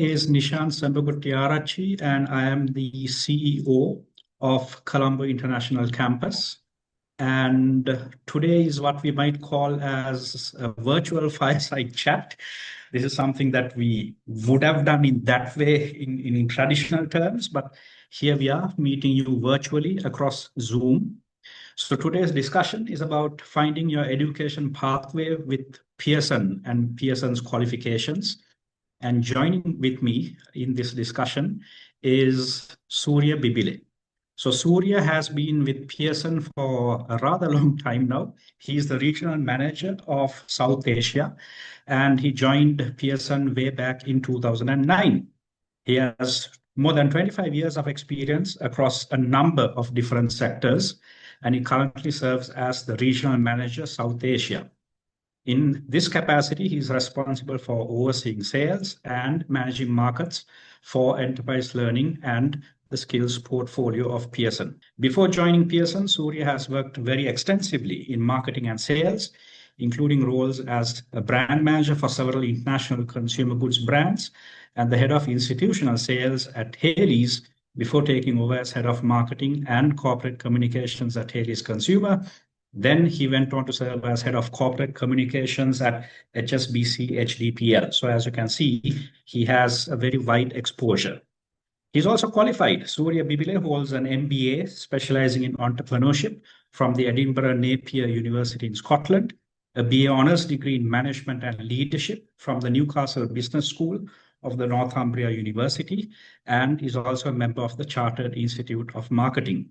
is Nishan Sambaguttiarachi, and I am the CEO of Colombo International Campus. And today is what we might call as a virtual fireside chat. This is something that we would have done in that way in traditional terms, but here we are meeting you virtually across Zoom. So today's discussion is about finding your education pathway with Pearson and Pearson's qualifications. And joining with me in this discussion is Surya Bibile. So Surya has been with Pearson for a rather long time now. He's the regional manager of South Asia, and he joined Pearson way back in 2009. He has more than 25 years of experience across a number of different sectors, and he currently serves as the regional manager, South Asia. In this capacity, he is responsible for overseeing sales and managing markets for enterprise learning and the skills portfolio of Pearson. Before joining Pearson, Surya has worked very extensively in marketing and sales, including roles as a brand manager for several international consumer goods brands and the head of institutional sales at Haley's before taking over as head of marketing and corporate communications at Haley's Consumer. Then he went on to serve as head of corporate communications at HSBC HDPL. So as you can see, he has a very wide exposure. He's also qualified. Surya Bibile holds an MBA specializing in entrepreneurship from the Edinburgh Napier University in Scotland, a BA Honours degree in management and leadership from the Newcastle Business School of the Northumbria University, and is also a member of the Chartered Institute of Marketing.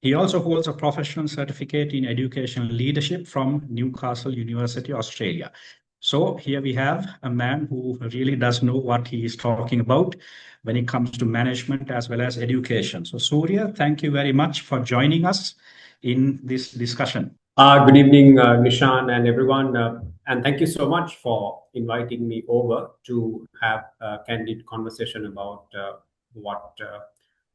He also holds a professional certificate in education leadership from Newcastle University, Australia. So here we have a man who really does know what he is talking about when it comes to management as well as education. So Surya, thank you very much for joining us in this discussion. Good evening, Nishan and everyone. And thank you so much for inviting me over to have a candid conversation about what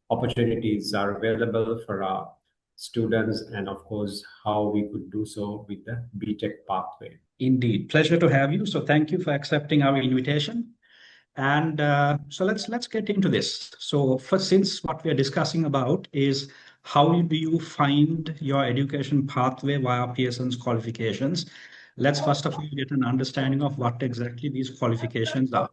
opportunities are available for our students, and of course how we could do so with the BTech pathway. Indeed, pleasure to have you. So thank you for accepting our invitation. And so let's get into this. So first, since what we are discussing about is how do you find your education pathway via Pearson's qualifications, let's first of all get an understanding of what exactly these qualifications are.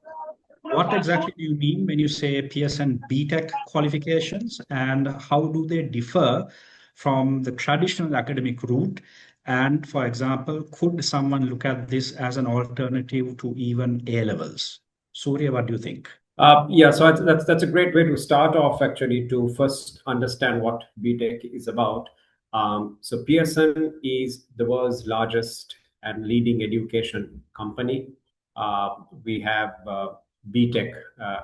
What exactly do you mean when you say Pearson BTech qualifications, and how do they differ from the traditional academic route? And for example, could someone look at this as an alternative to even A levels? Surya, what do you think? Yeah, so that's a great way to start off, actually, to first understand what BTech is about. So Pearson is the world's largest and leading education company. We have BTech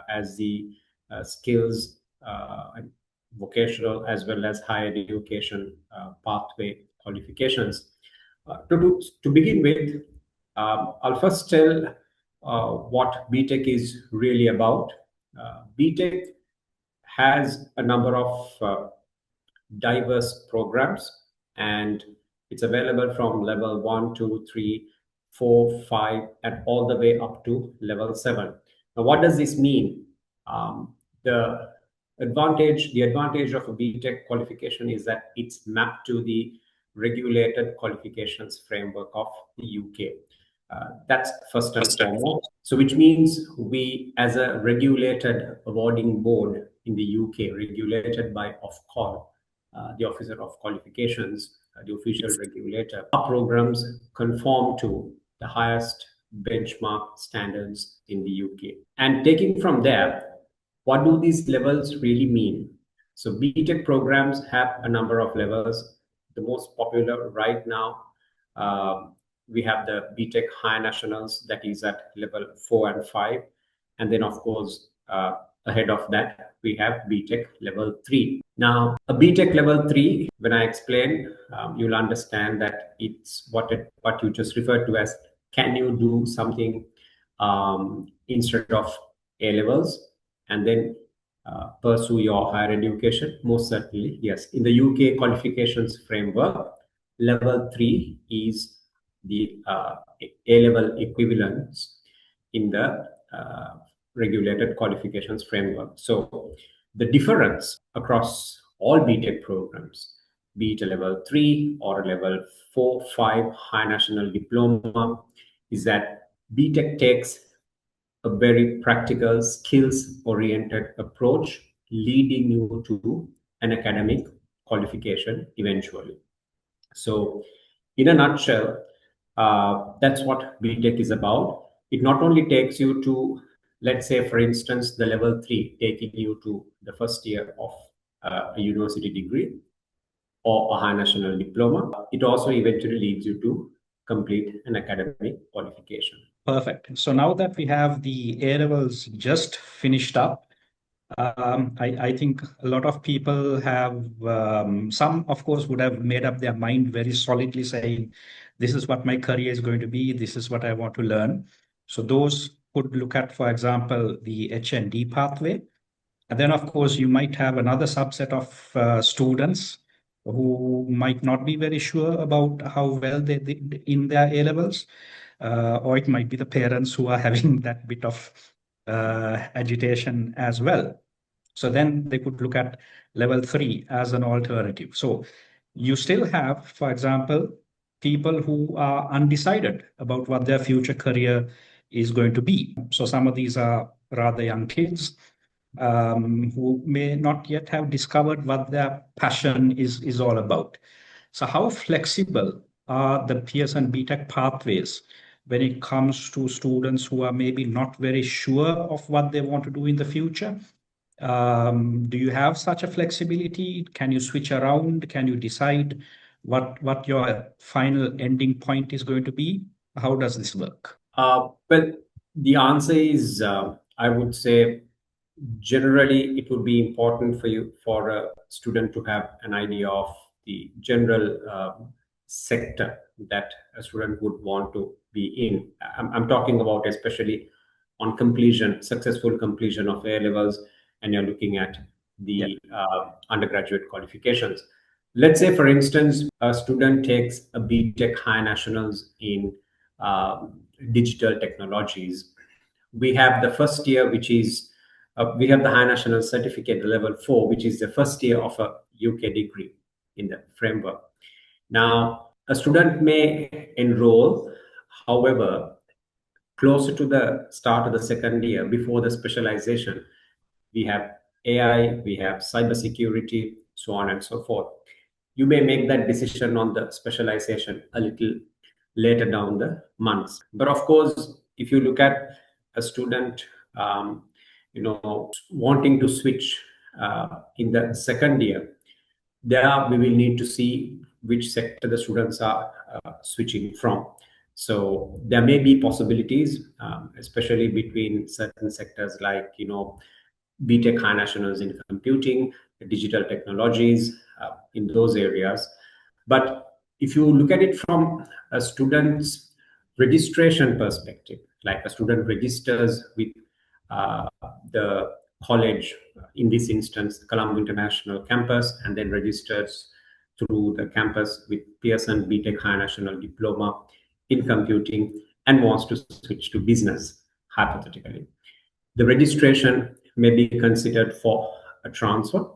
as the skills, vocational as well as higher education pathway qualifications. To begin with, I'll first tell what BTech is really about. BTech has a number of diverse programs, and it's available from level 1, 2, 3, 4, 5, and all the way up to level 7. Now, what does this mean? The advantage of a BTech qualification is that it's mapped to the regulated qualifications framework of the UK. That's first and foremost. So which means we, as a regulated awarding board in the UK, regulated by Ofqual, the Officer of Qualifications, the official regulator, our programs conform to the highest benchmark standards in the UK. And taking from there, what do these levels really mean? So BTech programs have a number of levels. The most popular right now, we have the BTech Higher Nationals, that is at level 4 and 5. And then, of course, ahead of that, we have BTech level 3. Now, a BTech level 3, when I explain, you'll understand that it's what you just referred to as, can you do something instead of A levels and then pursue your higher education? Most certainly, yes. In the UK qualifications framework, level 3 is the A-level equivalence in the regulated qualifications framework. So the difference across all BTech programs, be it a level 3 or a level 4, 5 high national diploma, is that BTech takes a very practical, skills oriented approach, leading you to an academic qualification eventually. So, in a nutshell, that's what BTech is about. It not only takes you to, let's say, for instance, the level 3, taking you to the first year of a university degree or a high national diploma, it also eventually leads you to complete an academic qualification. Perfect. So now that we have the A levels just finished up, I think a lot of people have, some, of course, would have made up their mind very solidly saying, this is what my career is going to be, this is what I want to learn. So those could look at, for example, the HND pathway. And then, of course, you might have another subset of students who might not be very sure about how well they did in their A levels, or it might be the parents who are having that bit of agitation as well. So then they could look at level 3 as an alternative. So you still have, for example, people who are undecided about what their future career is going to be. So some of these are rather young kids who may not yet have discovered what their passion is all about. So how flexible are the Pearson BTech pathways when it comes to students who are maybe not very sure of what they want to do in the future? Do you have such a flexibility? Can you switch around? Can you decide what your final ending point is going to be? How does this work? Well, the answer is, I would say, generally it would be important for a student to have an idea of the general sector that a student would want to be in. I'm talking about especially on completion, successful completion of A levels, and you're looking at Yeah. the undergraduate qualifications. Let's say, for instance, a student takes a BTech High Nationals in digital technologies. We have the first year, which is we have the High National Certificate level 4, which is the first year of a UK degree in the framework. Now, a student may enroll, however, closer to the start of the second year, before the specialization, we have AI, we have cybersecurity, so on and so forth. You may make that decision on the specialization a little later down the months. But of course, if you look at a student, wanting to switch in the second year, there we will need to see which sector the students are switching from. So there may be possibilities, especially between certain sectors like BTech high nationals in computing, digital technologies, in those areas. But if you look at it from a student's registration perspective, like a student registers with uh, the college, in this instance, Colombo International Campus, and then registers through the campus with Pearson BTech High National Diploma in Computing and wants to switch to business, hypothetically. The registration may be considered for a transfer.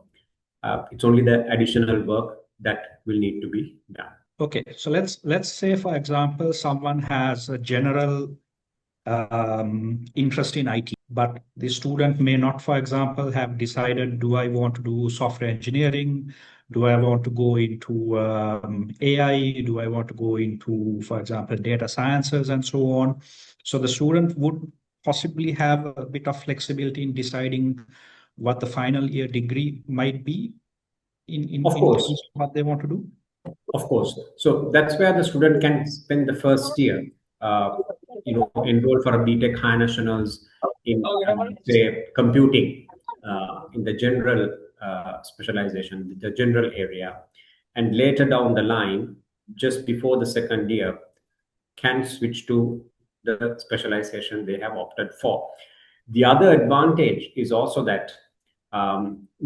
It's only the additional work that will need to be done. Okay, so let's say, for example, someone has a general interest in IT, but the student may not, for example, have decided, do I want to do software engineering? Do I want to go into AI? Do I want to go into, for example, data sciences and so on? So the student would possibly have a bit of flexibility in deciding what the final year degree might be Of in terms course, of what they want to do. of course. So that's where the student can spend the first year, enroll for a BTech High Nationals in, say, computing, in the general specialization, the general area. And later down the line, just before the second year, can switch to the specialization they have opted for. The other advantage is also that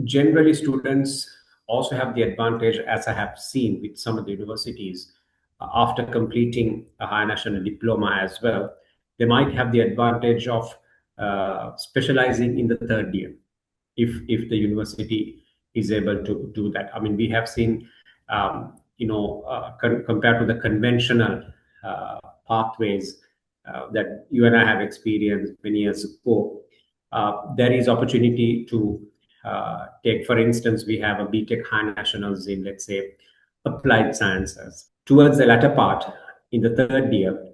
generally students also have the advantage, as I have seen with some of the universities, after completing a high national diploma as well, they might have the advantage of specializing in the third year, if the university is able to do that. I mean, we have seen, compared to the conventional uh, pathways that you and I have experienced many years ago, there is opportunity to take, for instance, we have a BTech High Nationals in, let's say, applied sciences. Towards the latter part, in the third year,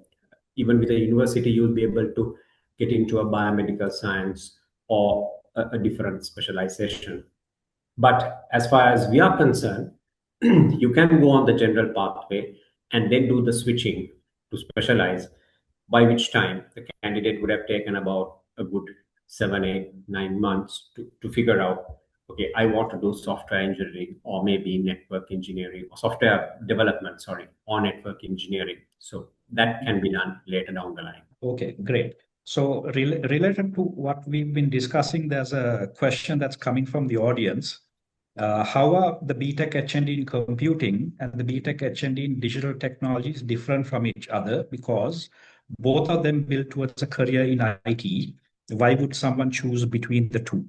even with a university, you'll be able to get into a biomedical science or a different specialization. But as far as we are concerned, you can go on the general pathway and then do the switching to specialize, by which time the candidate would have taken about a good 7, 8, 9 months to figure out, okay, I want to do software engineering or maybe network engineering or software development, sorry, or network engineering. So that can be done later down the line. Okay, great. So related to what we've been discussing, there's a question that's coming from the audience. How are the BTech HND in computing and the BTech HND in digital technologies different from each other? Because both of them build towards a career in IT. Why would someone choose between the two?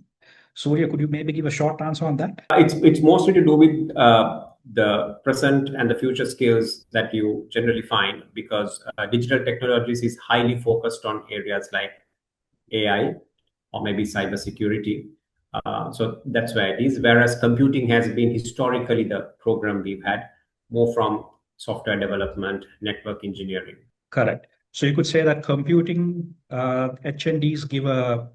Surya, could you maybe give a short answer on that? It's mostly to do with the present and the future skills that you generally find, because digital technologies is highly focused on areas like AI or maybe cybersecurity. So that's where it is. Whereas computing has been historically the program we've had more from software development, network engineering. Correct. So you could say that computing H&Ds give a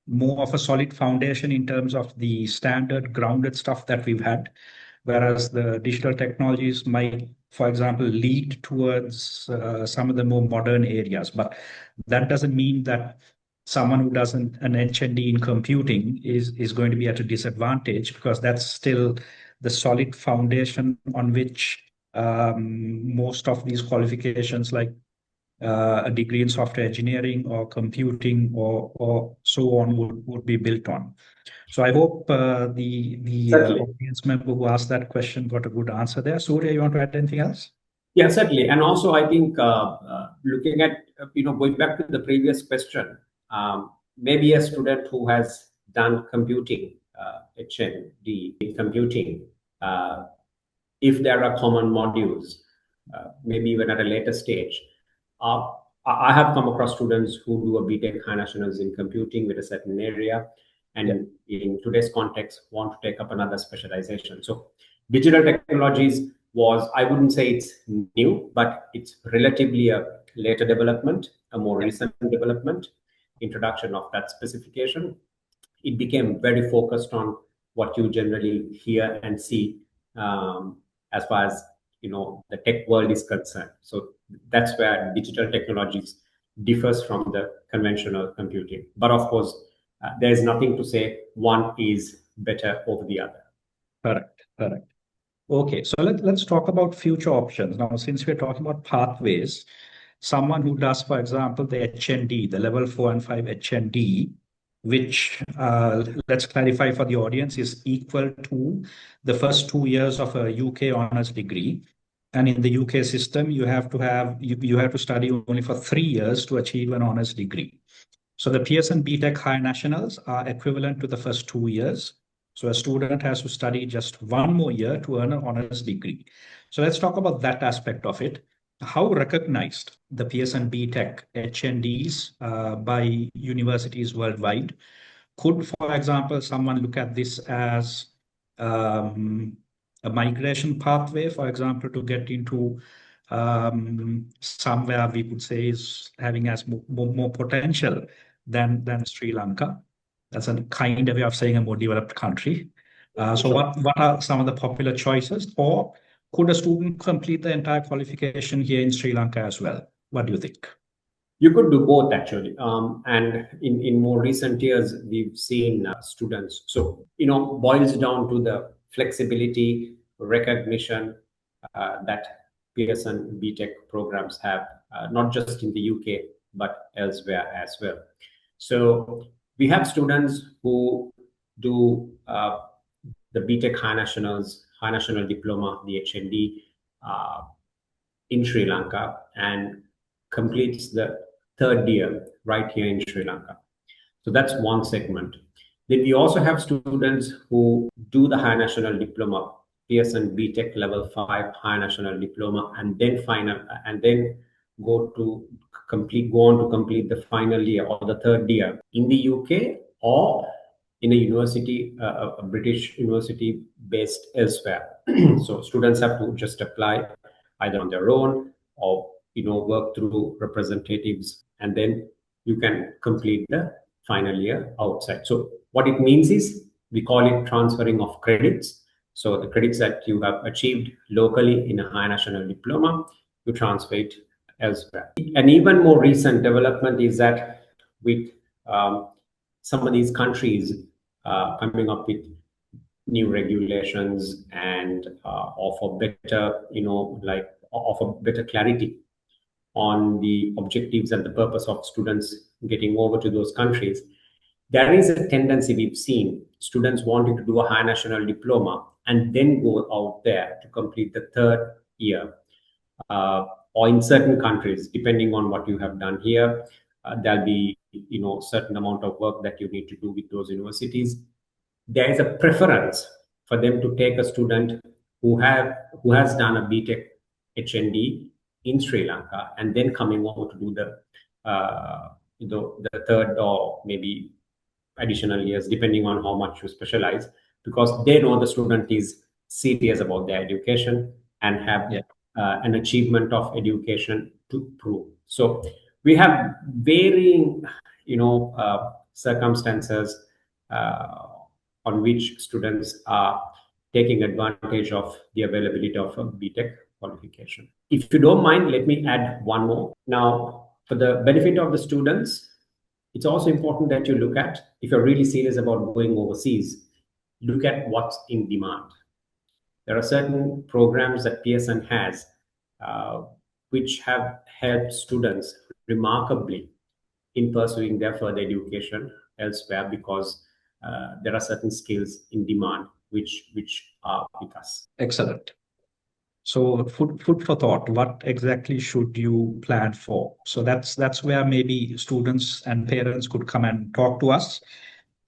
more of a solid foundation in terms of the standard grounded stuff that we've had, whereas the digital technologies might, for example, lead towards some of the more modern areas. But that doesn't mean that someone who does an H&D in computing is going to be at a disadvantage, because that's still the solid foundation on which most of these qualifications, like a degree in software engineering or computing or so on, would be built on. So I hope the Certainly. audience member who asked that question got a good answer there. Surya, you want to add anything else? Yeah, certainly. And also, I think looking at, going back to the previous question, maybe a student who has done computing, HND in computing, if there are common modules, maybe even at a later stage. Uh, I have come across students who do a BTech High Nationals in computing with a certain area, Yeah, and in today's context, want to take up another specialization. So, digital technologies was, I wouldn't say it's new, but it's relatively a later development, a more yeah, recent development, introduction of that specification. It became very focused on what you generally hear and see, as far as the tech world is concerned. So that's where digital technologies differs from the conventional computing. But of course, there is nothing to say one is better over the other. correct, correct. Okay, so let's talk about future options. Now, since we're talking about pathways, someone who does, for example, the HND, the level 4 and 5 HND, which let's clarify for the audience, is equal to the first 2 years of a UK honors degree. And in the UK system, you have to study only for 3 years to achieve an honors degree. So the Pearson BTech High Nationals are equivalent to the first 2 years. So a student has to study just one more year to earn an honors degree. So let's talk about that aspect of it. How recognized the Pearson BTech HNDs by universities worldwide? Could, for example, someone look at this as a migration pathway, for example, to get into somewhere we could say is having as more potential than Sri Lanka? That's a kind of way of saying a more developed country. So Sure. what are some of the popular choices? Or could a student complete the entire qualification here in Sri Lanka as well? What do you think? You could do both actually. And in more recent years, we've seen students. So, boils down to the flexibility, recognition that Pearson BTech programs have, not just in the UK, but elsewhere as well. So, we have students who do the BTech High Nationals, High National Diploma, the HND, in Sri Lanka, and completes the third year right here in Sri Lanka. So that's one segment. Then we also have students who do the high national diploma, Pearson BTech level 5 high national diploma, and then final, and then go on to complete the final year or the third year in the UK or in a university, a British university based elsewhere. So students have to just apply either on their own or work through representatives, and then you can complete the final year outside. So what it means is we call it transferring of credits. So the credits that you have achieved locally in a high national diploma, you transfer it elsewhere. An even more recent development is that with some of these countries coming up with new regulations and offer better, offer better clarity on the objectives and the purpose of students getting over to those countries. There is a tendency we've seen students wanting to do a high national diploma and then go out there to complete the third year. Or in certain countries, depending on what you have done here, there'll be certain amount of work that you need to do with those universities. There is a preference for them to take a student who has done a BTech HND in Sri Lanka and then coming over to do the third or maybe additional years, depending on how much you specialize, because they know the student is serious about their education and have an achievement of education to prove. So we have varying, circumstances on which students are taking advantage of the availability of a BTech qualification. If you don't mind, let me add one more. Now, for the benefit of the students, it's also important that you look at, if you're really serious about going overseas, look at what's in demand. There are certain programs that Pearson has which have helped students remarkably in pursuing their further education elsewhere, because there are certain skills in demand which are with us. Excellent. So food for thought. What exactly should you plan for? So that's where maybe students and parents could come and talk to us.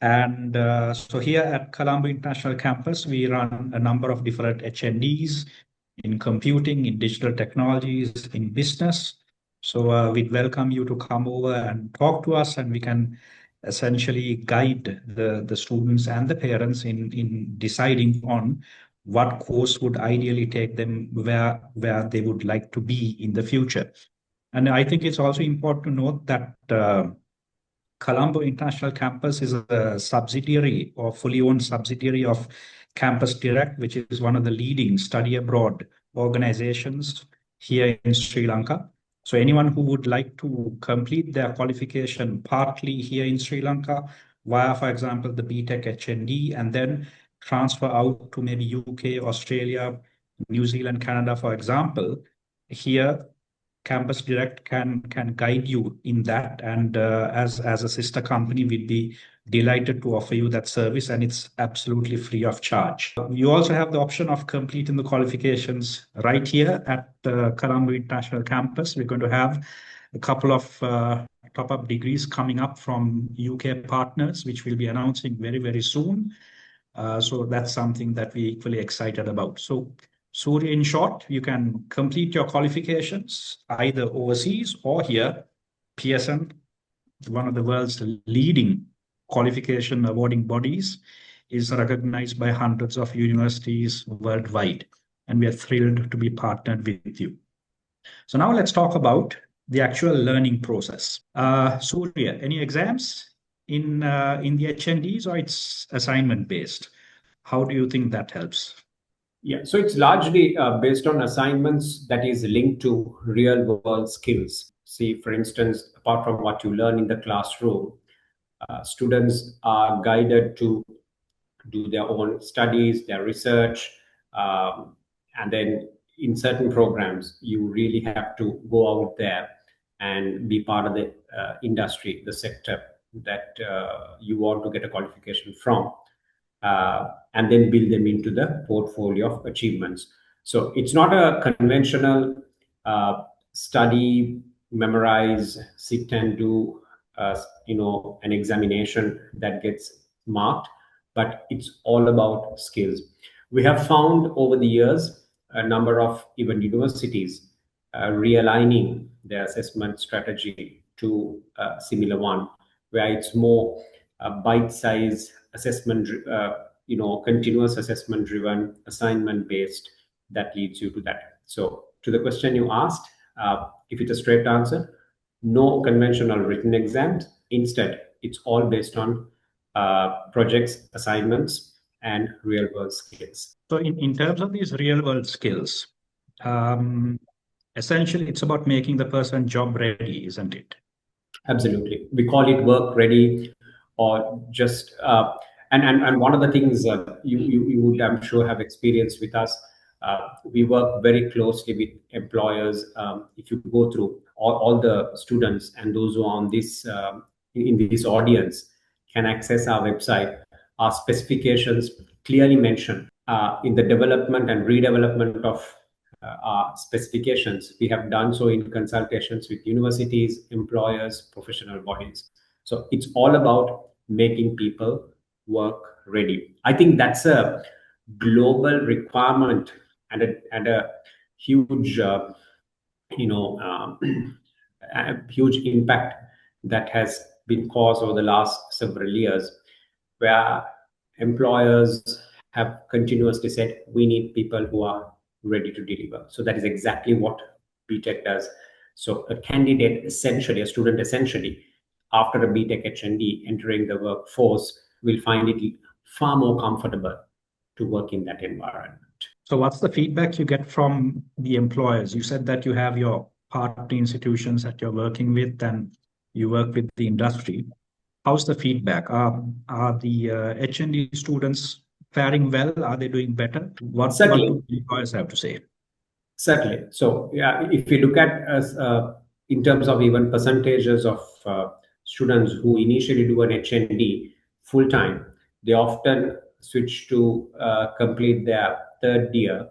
And so here at Colombo International Campus, we run a number of different HNDs in computing, in digital technologies, in business. So we'd welcome you to come over and talk to us, and we can essentially guide the students and the parents in deciding on what course would ideally take them where they would like to be in the future. And I think it's also important to note that Colombo International Campus is a subsidiary or fully owned subsidiary of Campus Direct, which is one of the leading study abroad organizations here in Sri Lanka. So anyone who would like to complete their qualification partly here in Sri Lanka via, for example, the BTech HND, and then transfer out to maybe UK, Australia, New Zealand, Canada, for example, here Campus Direct can guide you in that, and as a sister company, we'd be delighted to offer you that service, and it's absolutely free of charge. You also have the option of completing the qualifications right here at the Colombo International Campus. We're going to have a couple of top-up degrees coming up from UK partners, which we'll be announcing very, very soon. So that's something that we're equally excited about. So Surya, in short, you can complete your qualifications either overseas or here. Pearson, one of the world's leading qualification awarding bodies, is recognized by hundreds of universities worldwide, and we are thrilled to be partnered with you. So now let's talk about the actual learning process. Surya, any exams in the HNDs, or it's assignment based? How do you think that helps? Yeah, so it's largely based on assignments that is linked to real world skills. See, for instance, apart from what you learn in the classroom, students are guided to do their own studies, their research, and then in certain programs, you really have to go out there and be part of the industry, the sector that you want to get a qualification from. And then build them into the portfolio of achievements. So it's not a conventional study, memorize, sit and do an examination that gets marked, but it's all about skills. We have found over the years a number of even universities realigning their assessment strategy to a similar one, where it's more bite-sized assessment, continuous assessment driven, assignment based, that leads you to that. So, to the question you asked, if it's a straight answer, no conventional written exams. Instead, it's all based on projects, assignments, and real world skills. So in terms of these real world skills, um, essentially it's about making the person job ready, isn't it? Absolutely. We call it work ready, or just and one of the things you would, I'm sure, have experience with us. We work very closely with employers. If you go through all the students and those who are on this in this audience can access our website, our specifications clearly mention in the development and redevelopment of specifications. We have done so in consultations with universities, employers, professional bodies. So it's all about making people work ready. I think that's a global requirement and a huge, a huge impact that has been caused over the last several years, where employers have continuously said we need people who are ready to deliver. So that is exactly what BTech does. So a candidate essentially, a student essentially, after a BTech HND entering the workforce, will find it far more comfortable to work in that environment. So what's the feedback you get from the employers? You said that you have your partner institutions that you're working with and you work with the industry. How's the feedback? Are the HND students faring well? Are they doing better? What Certainly. do the employers have to say? Certainly. So, yeah, if you look at us in terms of even percentages of students who initially do an HND full time, they often switch to complete their third year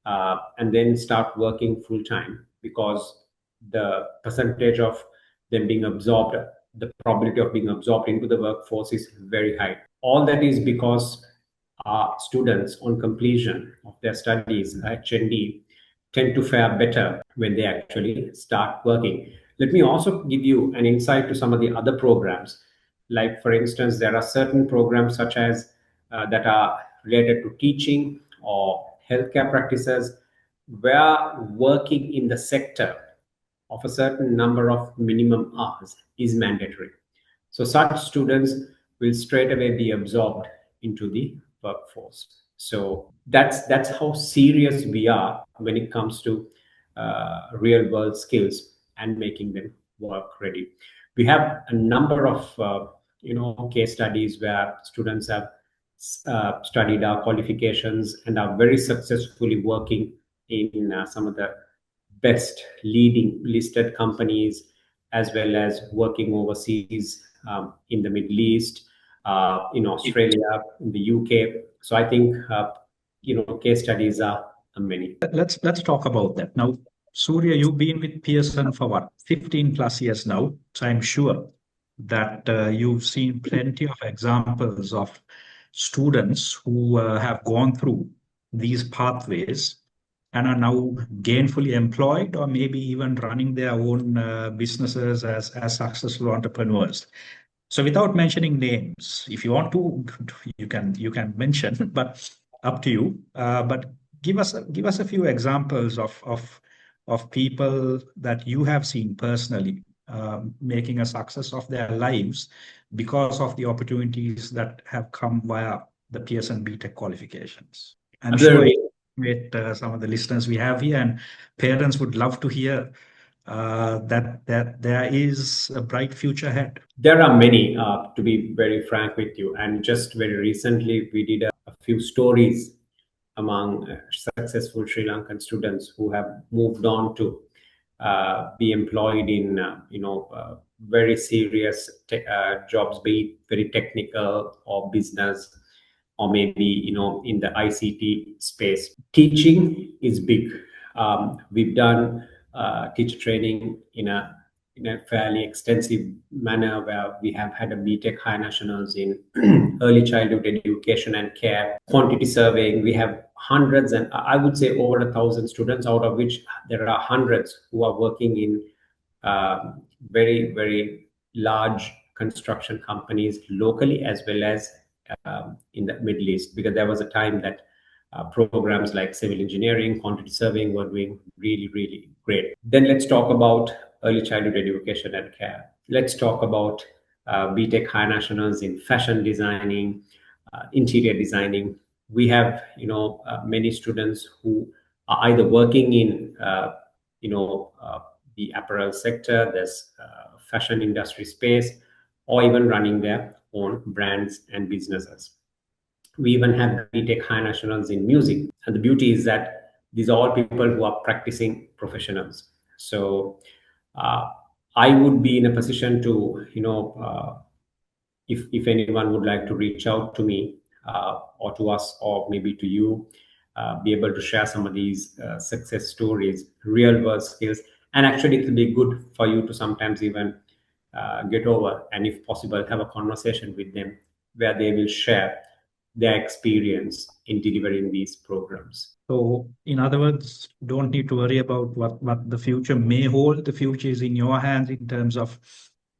and then start working full time, because the percentage of them being absorbed, the probability of being absorbed into the workforce is very high. All that is because students on completion of their studies, HND, tend to fare better when they actually start working. Let me also give you an insight to some of the other programs. Like, for instance, there are certain programs such as that are related to teaching or healthcare practices, where working in the sector of a certain number of minimum hours is mandatory. So such students will straight away be absorbed into the workforce. So that's how serious we are when it comes to real world skills and making them work ready. We have a number of case studies where students have studied our qualifications and are very successfully working in some of the best leading listed companies, as well as working overseas in the Middle East, in Australia, in the UK. So I think case studies are many. Let's talk about that. Now, Surya, you've been with Pearson for what, 15 plus years now. So I'm sure that you've seen plenty of examples of students who have gone through these pathways and are now gainfully employed or maybe even running their own businesses as successful entrepreneurs. So without mentioning names, if you want to, you can mention, but up to you. But give us a few examples of people that you have seen personally making a success of their lives because of the opportunities that have come via the Pearson BTech qualifications. I'm sure Absolutely. with some of the listeners we have here, and parents would love to hear that there is a bright future ahead. There are many, to be very frank with you. And just very recently, we did a few stories among successful Sri Lankan students who have moved on to be employed in, very serious jobs, be it very technical or business, or maybe in the ICT space. Teaching is big. We've done teacher training in a in a fairly extensive manner, where we have had a BTech High Nationals in early childhood education and care, quantity surveying. We have hundreds, and I would say over 1,000 students, out of which there are hundreds who are working in very, very large construction companies locally, as well as in the Middle East, because there was a time that programs like civil engineering, quantity surveying were doing really, really great. Then let's talk about early childhood education and care. Let's talk about BTech High Nationals in fashion designing, interior designing. We have, many students who are either working in, you know, uh, the apparel sector, there's fashion industry space, or even running their own brands and businesses. We even have BTech High Nationals in music. And the beauty is that these are all people who are practicing professionals. So uh, I would be in a position to, if anyone would like to reach out to me or to us, or maybe to you, be able to share some of these success stories, real world skills. And actually, it will be good for you to sometimes even get over, and if possible, have a conversation with them where they will share their experience in delivering these programs. So, in other words, don't need to worry about what the future may hold. The future is in your hands in terms of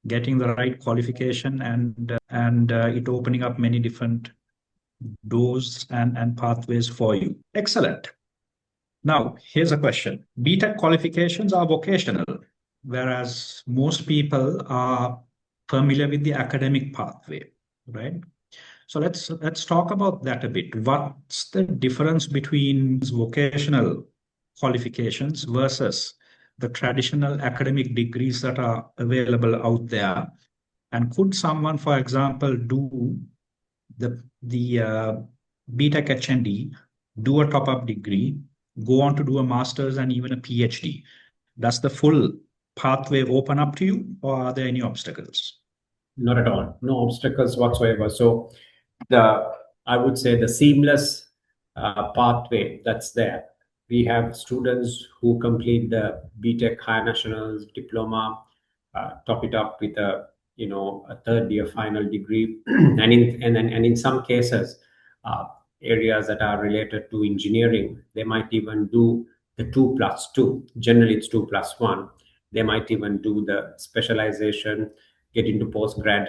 getting the right qualification and it opening up many different doors and pathways for you. Excellent. Now, here's a question. BTech qualifications are vocational, whereas most people are familiar with the academic pathway, right? So let's talk about that a bit. What's the difference between vocational qualifications versus the traditional academic degrees that are available out there? And could someone, for example, do the BTech HND, do a top-up degree, go on to do a master's and even a PhD? Does the full pathway open up to you, or are there any obstacles? Not at all, no obstacles whatsoever. So the I would say the seamless pathway that's there. We have students who complete the BTech High Nationals diploma, top it up with a third year final degree, and in some cases, uh, areas that are related to engineering, they might even do the 2+2. Generally, it's 2+1. They might even do the specialization, get into postgrad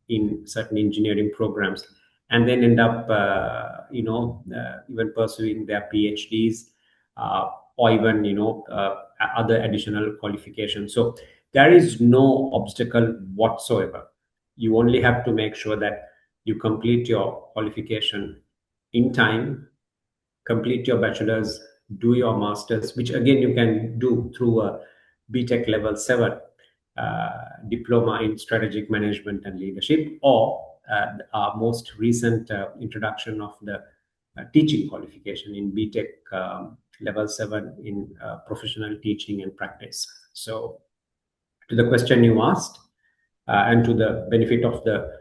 in certain engineering programs, and then end up, even pursuing their PhDs, or even, other additional qualifications. So there is no obstacle whatsoever. You only have to make sure that you complete your qualification in time, complete your bachelor's, do your master's, which again you can do through a BTech level 7 diploma in strategic management and leadership, or our most recent introduction of the teaching qualification in BTech level 7 in professional teaching and practice. So, to the question you asked, and to the benefit of the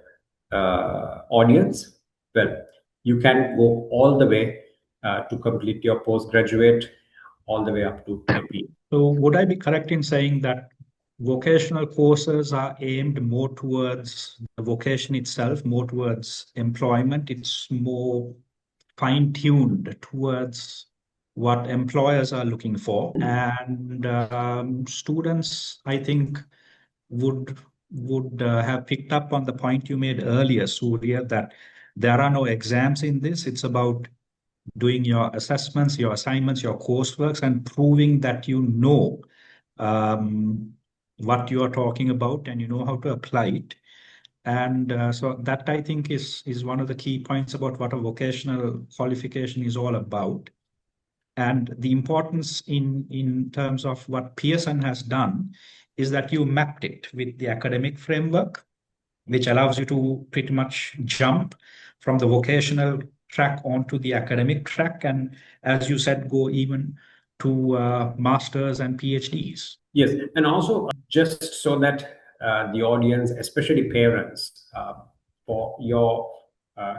audience, well, you can go all the way to complete your postgraduate, all the way up to a PhD. So would I be correct in saying that vocational courses are aimed more towards the vocation itself, more towards employment? It's more fine-tuned towards what employers are looking for, and students, I think, would have picked up on the point you made earlier, Surya, that there are no exams in this. It's about doing your assessments, your assignments, your courseworks, and proving that you know um, what you are talking about and you know how to apply it. And so that I think is one of the key points about what a vocational qualification is all about. And the importance in terms of what Pearson has done is that you mapped it with the academic framework, which allows you to pretty much jump from the vocational track onto the academic track. And as you said, go even to masters and PhDs. Yes, and also just so that the audience, especially parents, for your uh,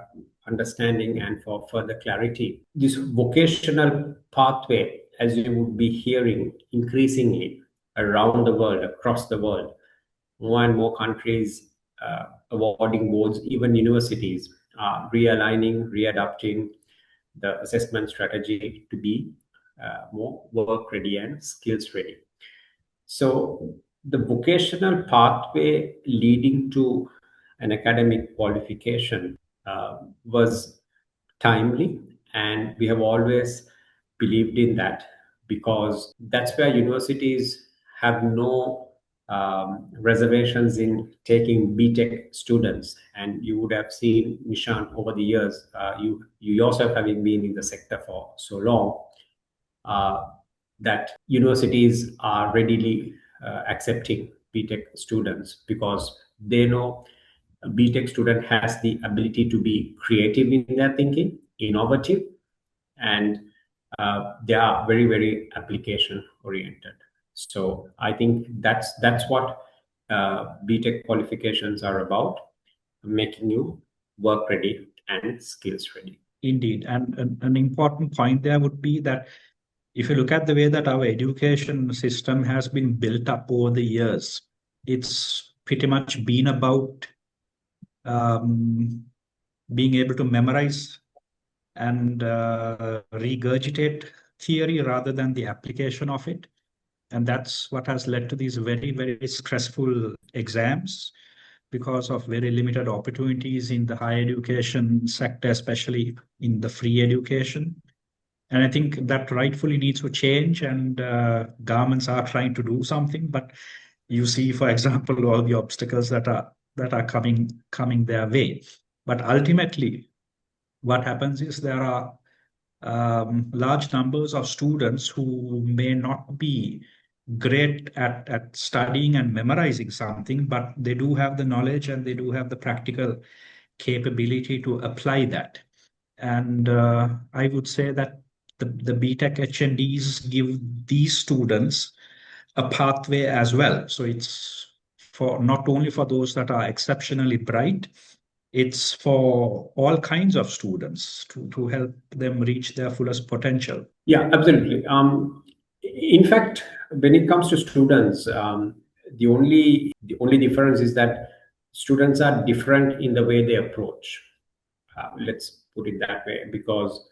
understanding and for further clarity, this vocational pathway, as you would be hearing increasingly, around the world, across the world, more and more countries awarding boards, even universities are realigning, readapting the assessment strategy to be more work ready and skills ready. So the vocational pathway leading to an academic qualification was timely, and we have always believed in that, because that's where universities have no reservations in taking BTech students. And you would have seen, Nishan, over the years, you yourself having been in the sector for so long, uh, that universities are readily accepting BTech students, because they know a BTech student has the ability to be creative in their thinking, innovative, and they are very, very application oriented. So I think that's what BTech qualifications are about, making you work ready and skills ready. Indeed. And an important point there would be that if you look at the way that our education system has been built up over the years, it's pretty much been about um, being able to memorize and regurgitate theory rather than the application of it. And that's what has led to these very, very stressful exams because of very limited opportunities in the higher education sector, especially in the free education. And I think that rightfully needs to change, and governments are trying to do something. But you see, for example, all the obstacles that are coming their way. But ultimately, what happens is there are large numbers of students who may not be great at studying and memorizing something, but they do have the knowledge and they do have the practical capability to apply that. And I would say that the BTech HNDs give these students a pathway as well. So it's for not only for those that are exceptionally bright, it's for all kinds of students to help them reach their fullest potential. Yeah, absolutely. In fact, when it comes to students, the only difference is that students are different in the way they approach. Let's put it that way, because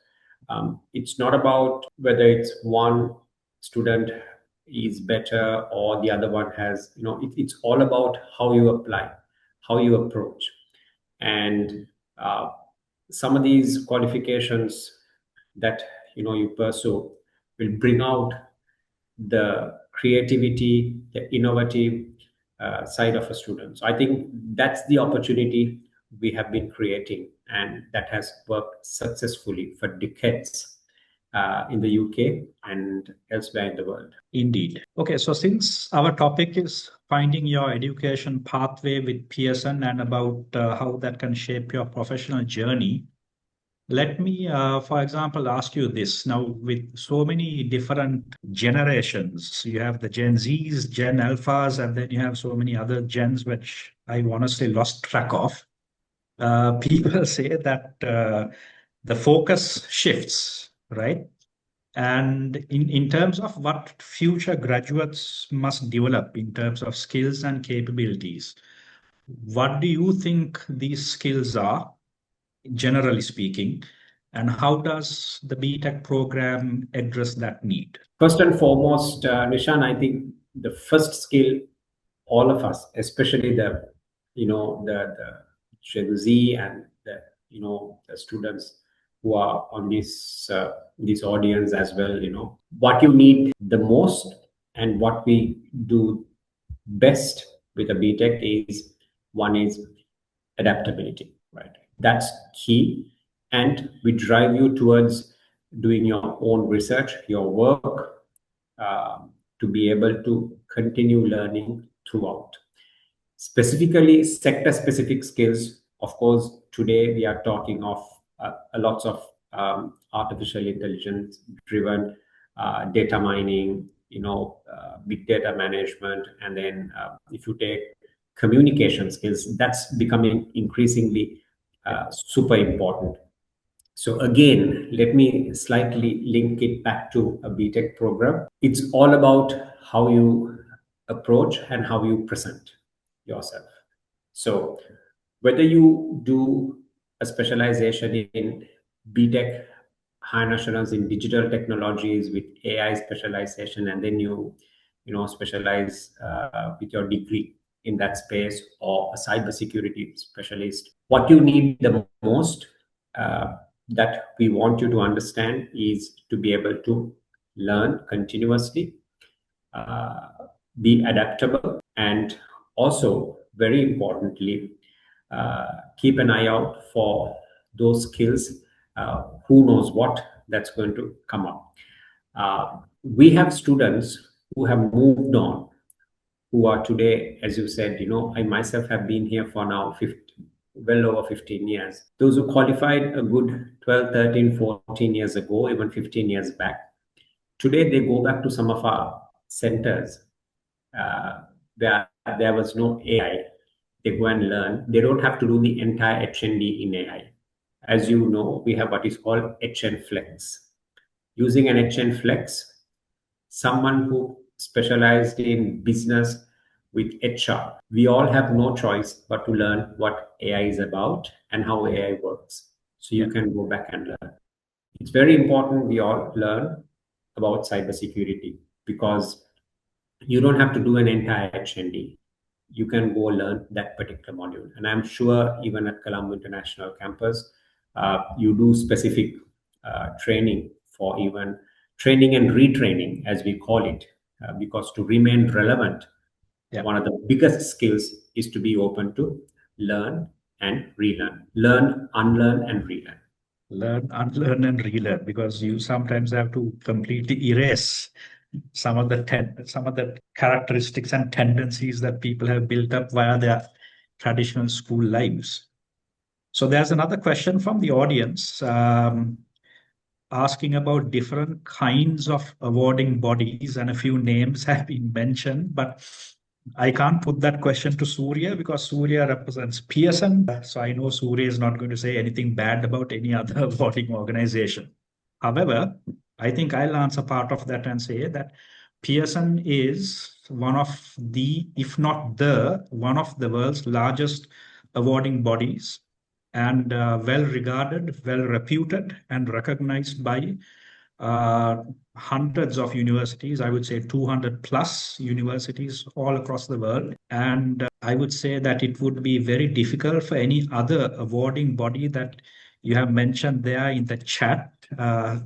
it's not about whether it's one student is better or the other one has. It's all about how you apply, how you approach, and uh, some of these qualifications that you pursue will bring out the creativity, the innovative side of a student. So I think that's the opportunity we have been creating, and that has worked successfully for decades in the UK and elsewhere in the world. Indeed. Okay, so since our topic is finding your education pathway with Pearson and about how that can shape your professional journey, let me, for example, ask you this. Now, with so many different generations, you have the Gen Zs, Gen Alphas, and then you have so many other gens, which I honestly lost track of. People say that the focus shifts, right? And in terms of what future graduates must develop in terms of skills and capabilities, what do you think these skills are, generally speaking, and how does the BTech program address that need? First and foremost, Nishan, I think the first skill, all of us, especially the Gen Z and the students who are on this audience as well, what you need the most and what we do best with a BTech is, one is adaptability, right? That's key. And we drive you towards doing your own research, your work, to be able to continue learning throughout. Specifically, sector specific skills, of course, today we are talking of a lots of artificial intelligence driven data mining, big data management. And then if you take communication skills, that's becoming increasingly super important. So again, let me slightly link it back to a BTech program. It's all about how you approach and how you present yourself. So whether you do a specialization in BTech, high nationals in digital technologies with AI specialization, and then you specialize with your degree in that space, or a cybersecurity specialist, what you need the most, uh, that we want you to understand, is to be able to learn continuously, uh, be adaptable, and also, very importantly, keep an eye out for those skills. Who knows what that's going to come up. We have students who have moved on, who are today, as you said, I myself have been here for now 50, well over 15 years. Those who qualified a good 12, 13, 14 years ago, even 15 years back, today they go back to some of our centers, uh, where there was no AI. They go and learn. They don't have to do the entire HND in AI. As you know, we have what is called HN Flex. Using an HN Flex, someone who specialized in business with HR, we all have no choice but to learn what AI is about and how AI works. So you Yeah. can go back and learn. It's very important we all learn about cybersecurity, because you don't have to do an entire HND. You can go learn that particular module. And I'm sure even at Colombo International Campus, you do specific training for even training and retraining, as we call it, because to remain relevant, Yeah. one of the biggest skills is to be open to learn and relearn, learn, unlearn, and relearn. Learn, unlearn, and relearn, because you sometimes have to completely erase some of the characteristics and tendencies that people have built up via their traditional school lives. So there's another question from the audience, asking about different kinds of awarding bodies, and a few names have been mentioned, but I can't put that question to Surya because Surya represents Pearson. So I know Surya is not going to say anything bad about any other awarding organization. However, I think I'll answer part of that and say that Pearson is one of the, if not the, one of the world's largest awarding bodies, and well regarded, well reputed, and recognized by uh, hundreds of universities. I would say 200 plus universities all across the world. And I would say that it would be very difficult for any other awarding body that you have mentioned there in the chat.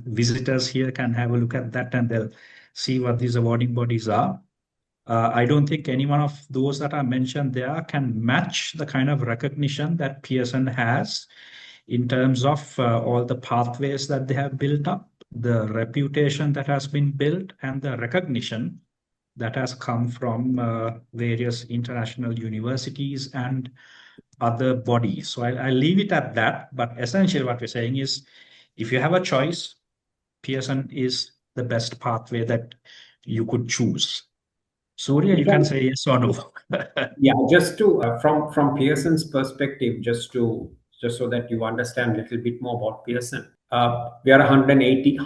Visitors here can have a look at that and they'll see what these awarding bodies are. I don't think any one of those that are mentioned there can match the kind of recognition that Pearson has in terms of all the pathways that they have built up, the reputation that has been built, and the recognition that has come from various international universities and other bodies. So I'll leave it at that. But essentially, what we're saying is if you have a choice, Pearson is the best pathway that you could choose. Surya, you If I can say yes or no. Yeah, just to from Pearson's perspective, just so that you understand a little bit more about Pearson. We are 180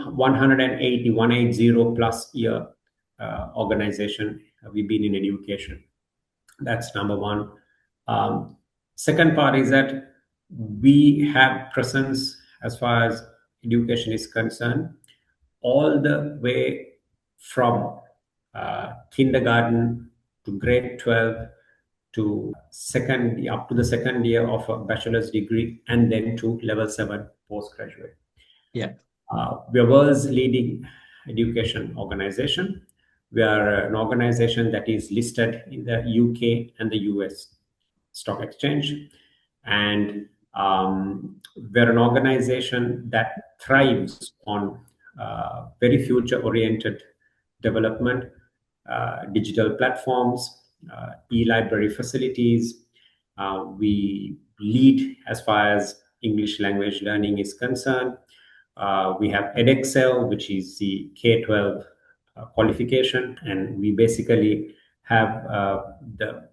plus year organization. We've been in education. That's number one. Um, Second part is that we have presence as far as education is concerned, all the way from kindergarten to grade 12 to second, up to the second year of a bachelor's degree, and then to level 7 postgraduate. Yeah. We are world's leading education organization. We are an organization that is listed in the UK and the US stock exchange, and we're an organization that thrives on very future-oriented development, digital platforms, e-library facilities. We lead as far as English language learning is concerned. We have edexcel, which is the K-12 qualification, and we basically have the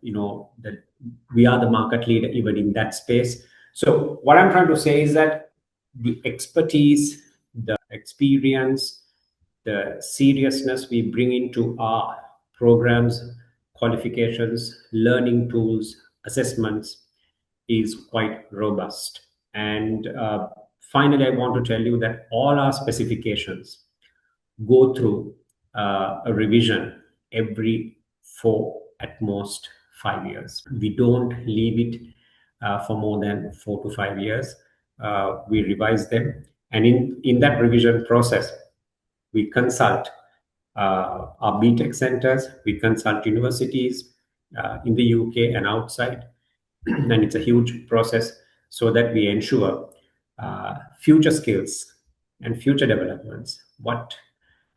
we are the market leader even in that space. So what I'm trying to say is that the expertise, the experience, the seriousness we bring into our programs qualifications, learning tools, assessments is quite robust. And finally, I want to tell you that all our specifications go through a revision every 4 at most 5 years. We don't leave it for more than 4 to 5 years. We revise them, and in that revision process, we consult our BTech centers, we consult universities in the UK and outside, and it's a huge process so that we ensure future skills and future developments. What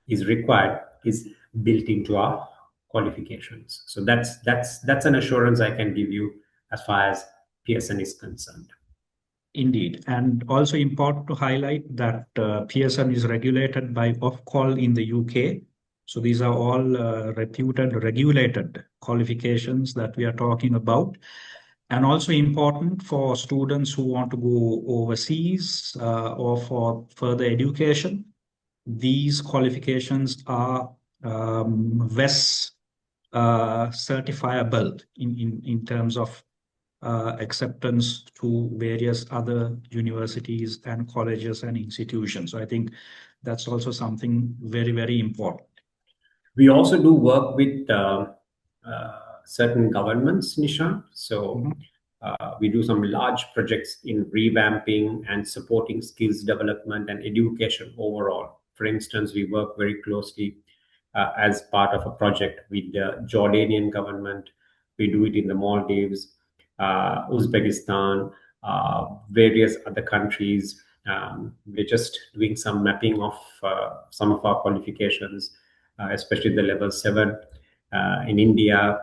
is required is built into our qualifications. So that's an assurance I can give you as far as Pearson is concerned. Indeed. And also important to highlight that Pearson is regulated by Ofqual in the UK. So these are all reputed, regulated qualifications that we are talking about. And also important for students who want to go overseas or for further education. These qualifications are WES certifiable in terms of acceptance to various other universities and colleges and institutions. So I think that's also something very, very important. We also do work with certain governments, Nishan. So we do some large projects in revamping and supporting skills development and education overall. For instance, we work very closely as part of a project with the Jordanian government. We do it in the Maldives, Uzbekistan, various other countries. We're just doing some mapping of some of our qualifications, especially the level 7 in India.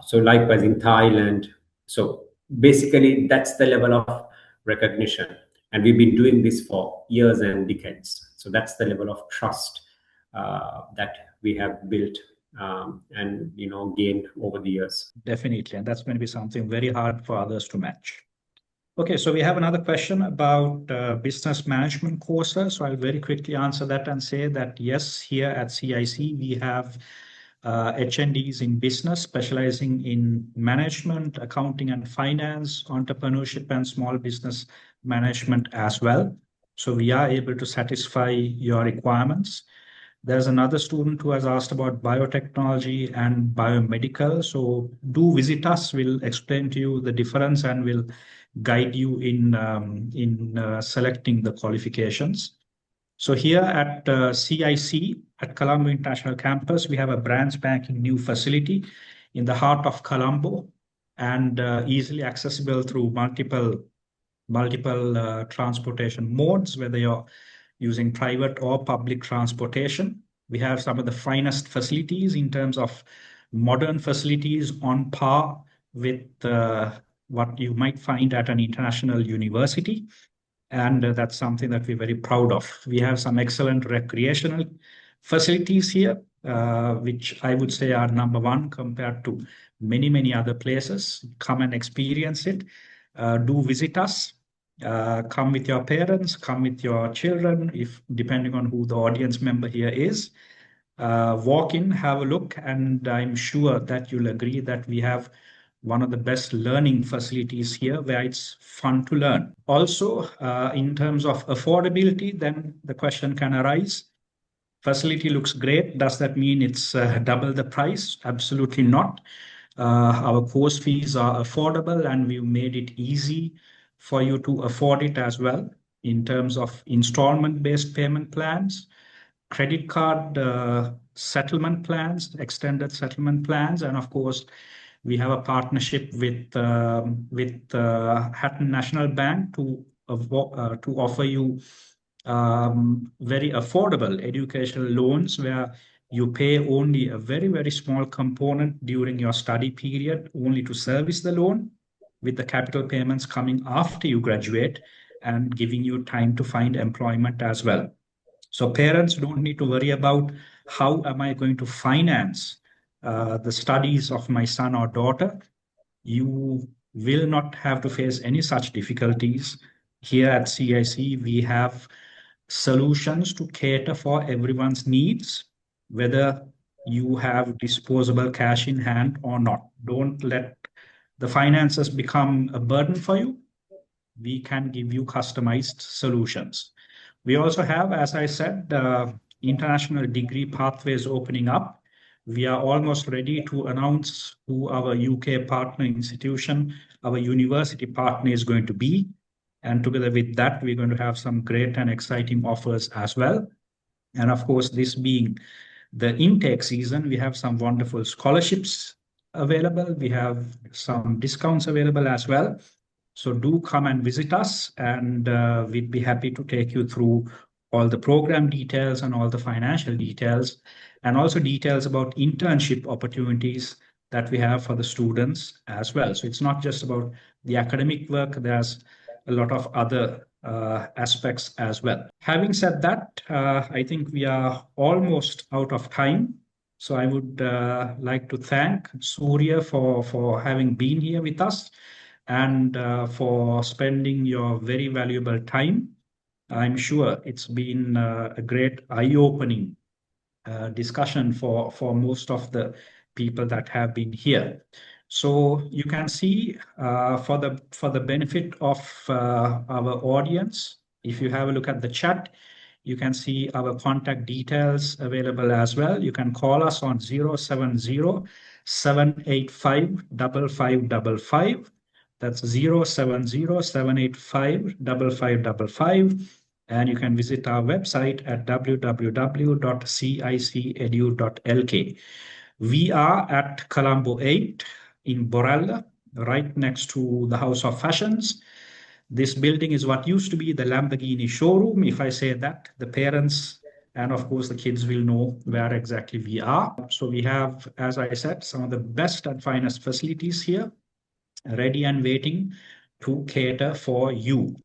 So likewise in Thailand. So basically, that's the level of recognition. And we've been doing this for years and decades. So that's the level of trust that we have built and gained over the years. Definitely. And that's going to be something very hard for others to match. Okay, so we have another question about business management courses. So I'll very quickly answer that and say that yes, here at CIC, we have HNDs in business, specializing in management, accounting and finance, entrepreneurship and small business management as well. So we are able to satisfy your requirements. There's another student who has asked about biotechnology and biomedical. So do visit us. We'll explain to you the difference and we'll guide you in selecting the qualifications. So here at CIC, at Colombo International Campus, we have a brand spanking new facility in the heart of Colombo and easily accessible through multiple transportation modes, whether you're using private or public transportation. We have some of the finest facilities in terms of modern facilities on par with what you might find at an international university. And that's something that we're very proud of. We have some excellent recreational facilities here, which I would say are number one compared to many, many other places. Come and experience it. Do visit us. Come with your parents, come with your children, if depending on who the audience member here is. Walk in, have a look, and I'm sure that you'll agree that we have one of the best learning facilities here where it's fun to learn. Also, in terms of affordability, then the question can arise. Facility looks great. Does that mean it's double the price? Absolutely not. Our course fees are affordable and we've made it easy for you to afford it as well in terms of installment-based payment plans, credit card settlement plans, extended settlement plans, and of course, we have a partnership with Hatton National Bank to offer you very affordable educational loans where you pay only a very, very small component during your study period only to service the loan, with the capital payments coming after you graduate and giving you time to find employment as well. So parents don't need to worry about how am I going to finance the studies of my son or daughter. You will not have to face any such difficulties. Here at CIC, we have solutions to cater for everyone's needs, whether you have disposable cash in hand or not. Don't let the finances become a burden for you. We can give you customized solutions. We also have, as I said, international degree pathways opening up. We are almost ready to announce who our UK partner institution, our university partner is going to be. And together with that, we're going to have some great and exciting offers as well. And of course, this being the intake season, we have some wonderful scholarships available. We have some discounts available as well. So do come and visit us, and we'd be happy to take you through all the program details and all the financial details, and also details about internship opportunities that we have for the students as well. So it's not just about the academic work, there's a lot of other aspects as well. Having said that, I think we are almost out of time. So I would like to thank Surya for having been here with us and for spending your very valuable time. I'm sure it's been a great eye-opening discussion for most of the people that have been here. So you can see for the benefit of our audience, if you have a look at the chat, you can see our contact details available as well. You can call us on 070 785 5555. That's 070 785 5555. And you can visit our website at www.cicedu.lk. We are at Colombo 8 in Borella, right next to the House of Fashions. This building is what used to be the Lamborghini showroom. If I say that, the parents and of course the kids will know where exactly we are. So we have, as I said, some of the best and finest facilities here, ready and waiting to cater for you.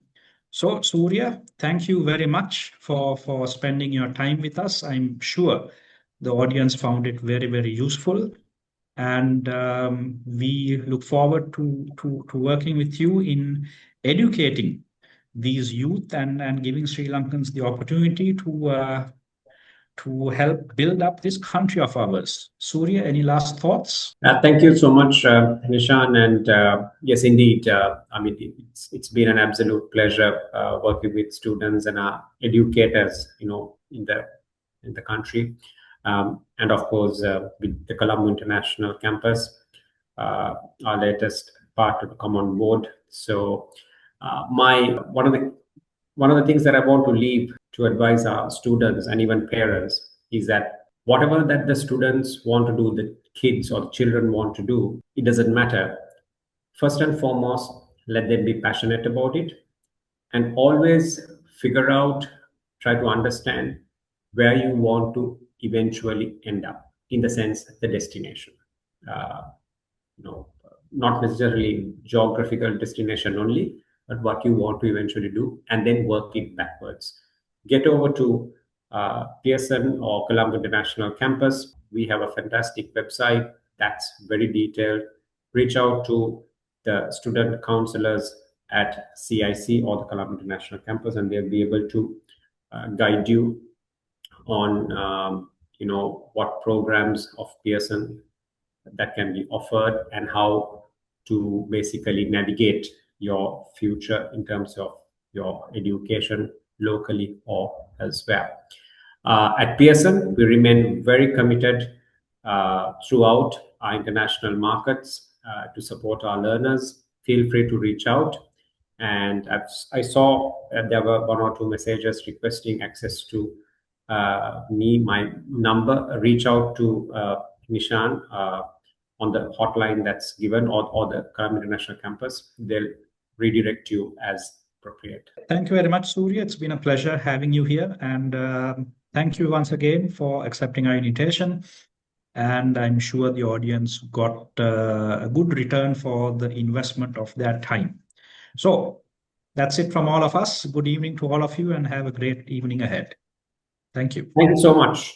So, Surya, thank you very much for spending your time with us. I'm sure the audience found it very, very useful. And we look forward to working with you in educating these youth and giving Sri Lankans the opportunity to help build up this country of ours. Surya, any last thoughts? Thank you so much, Nishan. And yes, indeed, I mean, it's been an absolute pleasure working with students and educators, in the country, and of course with the Colombo International Campus, our latest part to come on board. So, my one of the things that I want to leave to advise our students and even parents is that whatever that the students want to do, the kids or the children want to do, it doesn't matter. First and foremost, let them be passionate about it and always figure out, try to understand where you want to eventually end up, in the sense, the destination. Uh, you know, not necessarily geographical destination only, but what you want to eventually do, and then work it backwards. Get over to Pearson or Colombo International Campus. We have a fantastic website that's very detailed. Reach out to the student counselors at CIC or the Colombo International Campus, and they'll be able to guide you on what programs of Pearson that can be offered and how to basically navigate your future in terms of your education locally or elsewhere. At Pearson, we remain very committed throughout our international markets to support our learners. Feel free to reach out. And I saw there were one or two messages requesting access to my number. Reach out to Nishan on the hotline that's given, or the Colombo International Campus. They'll redirect you as appropriate. Thank you very much, Surya. It's been a pleasure having you here. And thank you once again for accepting our invitation. And I'm sure the audience got a good return for the investment of their time. So that's it from all of us. Good evening to all of you and have a great evening ahead. Thank you. Thank you so much.